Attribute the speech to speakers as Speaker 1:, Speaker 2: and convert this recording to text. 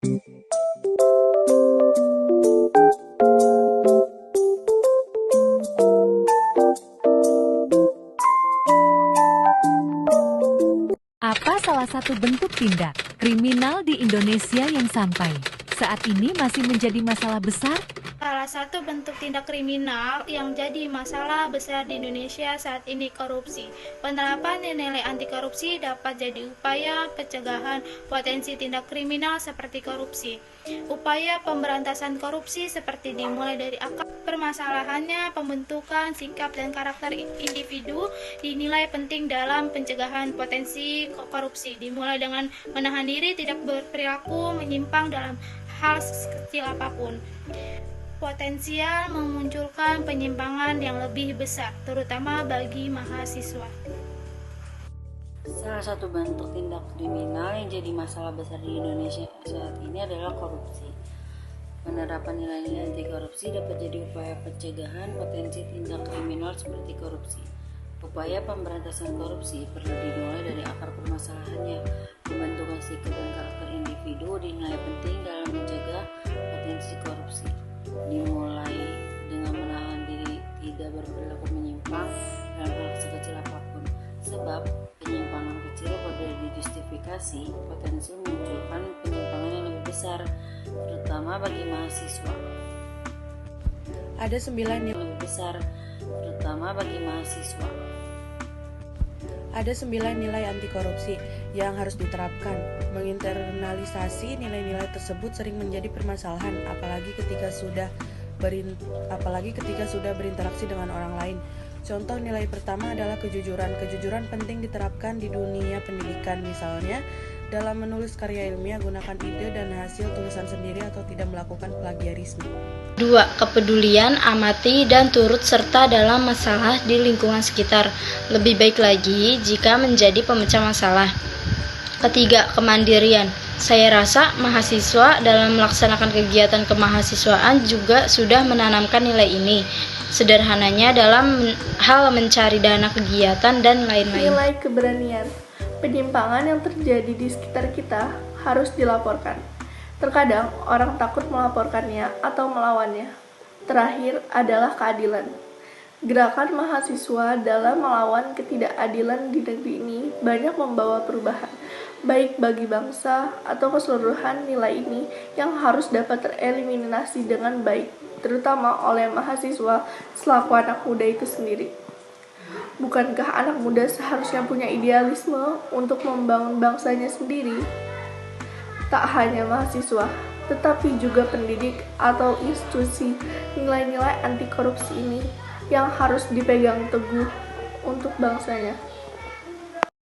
Speaker 1: Apa salah satu bentuk tindak kriminal di Indonesia yang sampai saat ini masih menjadi masalah besar?
Speaker 2: Salah satu bentuk tindak kriminal yang jadi masalah besar di Indonesia saat ini korupsi. Penerapan nilai anti korupsi dapat jadi upaya pencegahan potensi tindak kriminal seperti korupsi. Upaya pemberantasan korupsi seperti dimulai dari akar permasalahannya, pembentukan sikap dan karakter individu dinilai penting dalam pencegahan potensi korupsi. Dimulai dengan menahan diri, tidak berperilaku menyimpang dalam hal sekecil apapun. Potensial memunculkan penyimpangan yang lebih besar, terutama bagi mahasiswa.
Speaker 3: Salah satu bentuk tindak kriminal yang jadi masalah besar di Indonesia saat ini adalah korupsi. Penerapan nilai-nilai anti korupsi dapat jadi upaya pencegahan potensi tindak kriminal seperti korupsi. Upaya pemberantasan korupsi perlu dimulai dari akar permasalahannya. Pembentukan sikap dan karakter individu dinilai penting dalam mencegah potensi korupsi. Dimulai dengan menahan diri, tidak berperilaku menyimpang dalam hal sekecil apapun. Sebab penyimpangan kecil apabila dijustifikasi potensi memunculkan penyimpangan yang lebih besar, terutama bagi mahasiswa.
Speaker 4: Ada 9 nilai
Speaker 3: Lebih besar, terutama bagi mahasiswa.
Speaker 4: Ada 9 nilai anti korupsi yang harus diterapkan. Menginternalisasi nilai-nilai tersebut sering menjadi permasalahan, apalagi ketika sudah berinteraksi dengan orang lain. Contoh nilai pertama adalah kejujuran. Kejujuran penting diterapkan di dunia pendidikan, misalnya dalam menulis karya ilmiah gunakan ide dan hasil tulisan sendiri atau tidak melakukan plagiarisme.
Speaker 5: 2. Kepedulian, amati, dan turut serta dalam masalah di lingkungan sekitar. Lebih baik lagi jika menjadi pemecah masalah. 3. Kemandirian. Saya rasa mahasiswa dalam melaksanakan kegiatan kemahasiswaan juga sudah menanamkan nilai ini. Sederhananya dalam hal mencari dana kegiatan dan lain-lain.
Speaker 6: Nilai keberanian. Penyimpangan yang terjadi di sekitar kita harus dilaporkan. Terkadang orang takut melaporkannya atau melawannya. Terakhir adalah keadilan. Gerakan mahasiswa dalam melawan ketidakadilan di negeri ini banyak membawa perubahan, baik bagi bangsa atau keseluruhan. Nilai ini yang harus dapat tereliminasi dengan baik, terutama oleh mahasiswa selaku anak muda itu sendiri. Bukankah anak muda seharusnya punya idealisme untuk membangun bangsanya sendiri? Tak hanya mahasiswa, tetapi juga pendidik atau institusi. Nilai-nilai anti korupsi ini yang harus dipegang teguh untuk bangsanya.